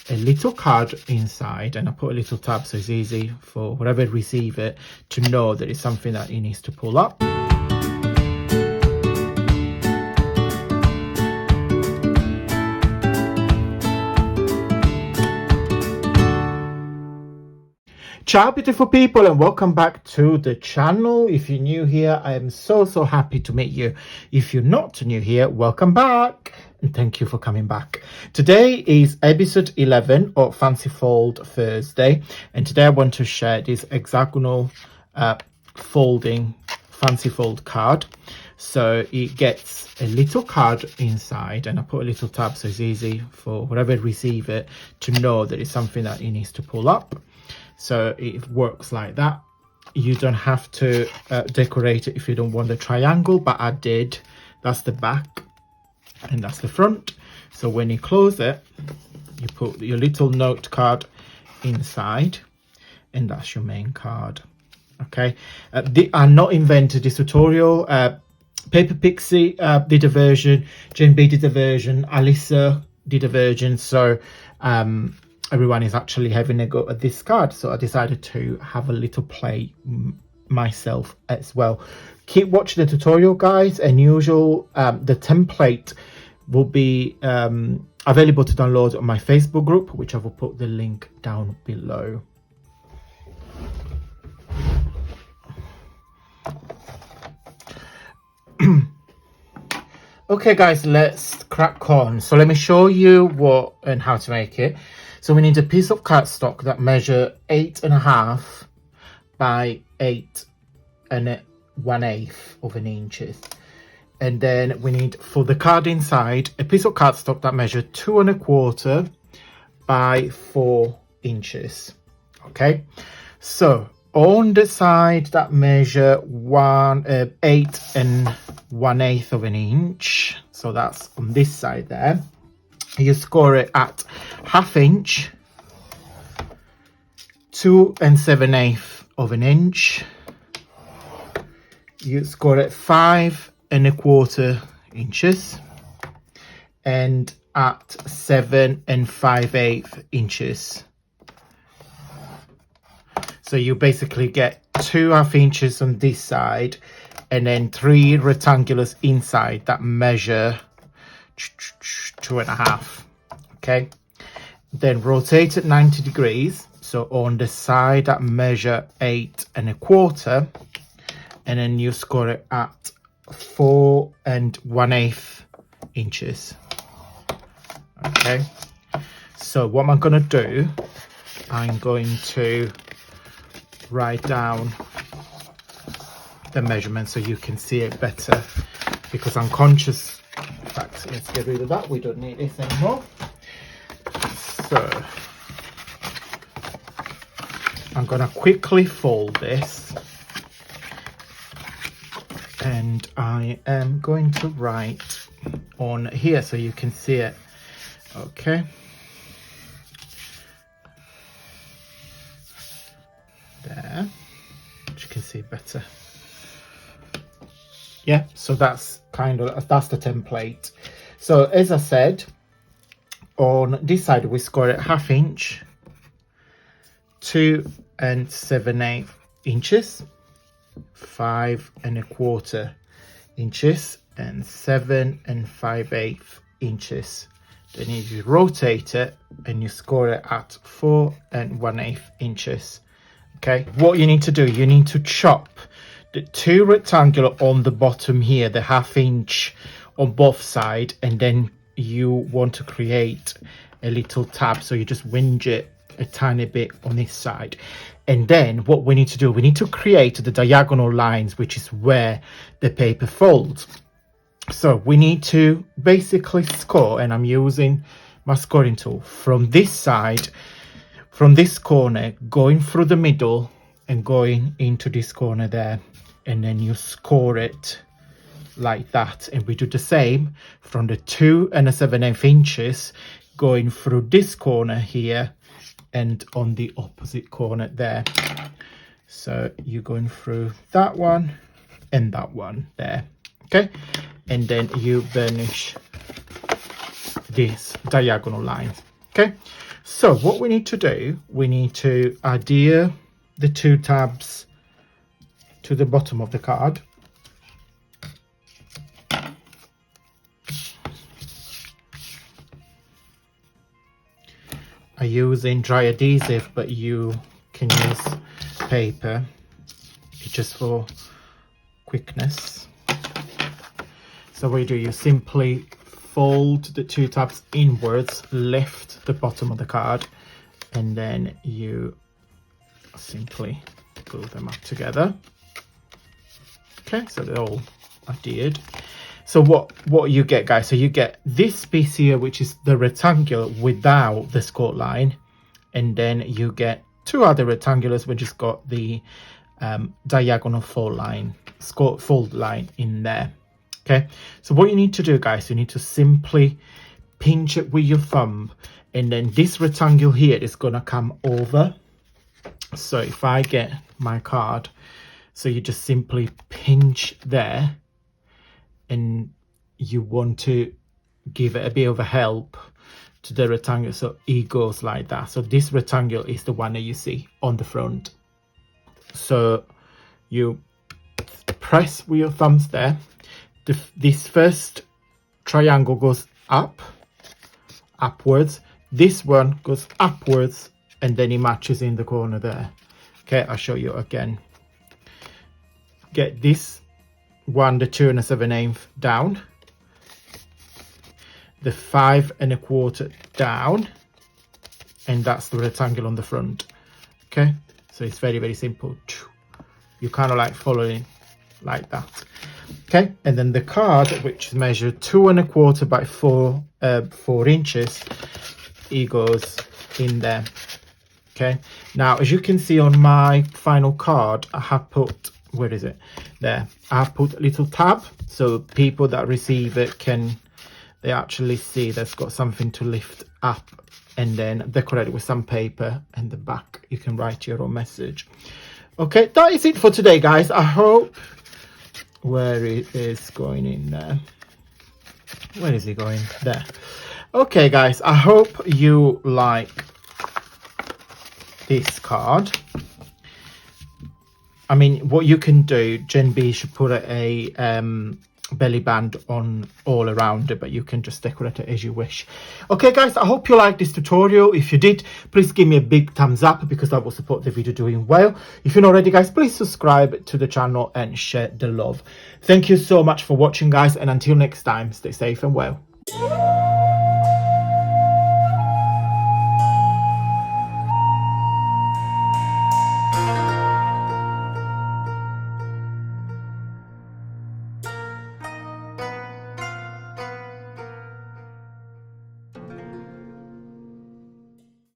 a little card inside, and I put a little tab so it's easy for whoever receive it to know that it's something that he needs to pull up. Ciao beautiful people, and welcome back to the channel. If you're new here, I am so happy to meet you. If you're not new here, welcome back and thank you for coming back. Today is episode 11 of Fancy Fold Thursday, and today I want to share this hexagonal folding fancy fold card. So it gets a little card inside, and I put a little tab so it's easy for whoever receive it to know that it's something that he needs to pull up. So it works like that. You don't have to decorate it if you don't want the triangle, but I did. That's the back and that's the front. So when you close it, you put your little note card inside, and that's your main card. Okay, I not invented this tutorial. Paper Pixie did a version, Jane B did a version, Alyssa did a version. So everyone is actually having a go at this card, so I decided to have a little play myself as well. Keep watching the tutorial, guys, and usual the template will be available to download on my Facebook group, which I will put the link down below. Okay guys, let's crack on. So let me show you what and how to make it. So we need a piece of cardstock that measure 8.5 by 8 1/8 of an inches. And then we need, for the card inside, a piece of cardstock that measure 2.25 by 4 inches. Okay, so on the side that measure 8 1/8 of an inch, so that's on this side there, you score it at 1/2 inch, 2 7/8 of an inch. You score it 5 1/4 inches, and at 7 5/8 inches. So you basically get 2 1/2 inches on this side, and then 3 rectangulars inside that measure 2.5. Okay, then rotate it 90 degrees. So on the side that measure 8 1/4, and then you score it at 4 1/8 inches. Okay, so what I'm gonna do, I'm going to write down the measurement so you can see it better, because I'm conscious. In fact, let's get rid of that, we don't need this anymore. So I'm gonna quickly fold this, and I am going to write on here so you can see it. Okay, there, you can see better. Yeah, so that's the template. So as I said, on this side we score it 1/2 inch, 2 7/8 inches, 5 1/4 inches, and 7 5/8 inches. Then you rotate it and you score it at 4 1/8 inches. Okay, what you need to do, you need to chop the 2 rectangular on the bottom here, the 1/2 inch on both sides, and then you want to create a little tab, so you just winge it a tiny bit on this side. And then what we need to do, we need to create the diagonal lines, which is where the paper folds. So we need to basically score, and I'm using my scoring tool from this side, from this corner, going through the middle and going into this corner there, and then you score it like that. And we do the same from the 2 7/8 inches, going through this corner here and on the opposite corner there. So you're going through that one and that one there. Okay, and then you burnish this diagonal line. Okay, So what we need to do, we need to adhere the 2 tabs to the bottom of the card. I'm using dry adhesive, but you can use paper just for quickness. So what you do, you simply fold the 2 tabs inwards, lift the bottom of the card, and then you simply glue them up together. Okay, so they're all adhered. So what you get, guys, so you get this piece here, which is the rectangle without the score line, and then you get 2 other rectangulars which has got the diagonal fold line in there. Okay, so what you need to do, guys, you need to simply pinch it with your thumb, and then this rectangle here is gonna come over. So if I get my card, so you just simply pinch there, and you want to give it a bit of a help to the rectangle, so it goes like that. So this rectangle is the one that you see on the front. So you press with your thumbs there. This first triangle goes upwards. This one goes upwards, and then it matches in the corner there. Okay, I'll show you again. Get this one, the 2 7/8 down, the 5 1/4 down, and that's the rectangle on the front. Okay, so it's very, very simple. You kind of like following like that. Okay, and then the card, which is measured 2 1/4 by 4 inches, it goes in there. Okay, now as you can see on my final card, I have put, where is it, there, I have put a little tab, so people that receive it they actually see that's got something to lift up, and then decorate it with some paper, and the back you can write your own message. Okay, that is it for today, guys. I hope, where it is going in there, where is it going there? Okay, guys, I hope you like this card. I mean, what you can do, Gen B should put a belly band on all around it, but you can just decorate it as you wish. Okay, guys, I hope you liked this tutorial. If you did, please give me a big thumbs up, because that will support the video doing well. If you're not already, guys, please subscribe to the channel and share the love. Thank you so much for watching, guys, and until next time, stay safe and well.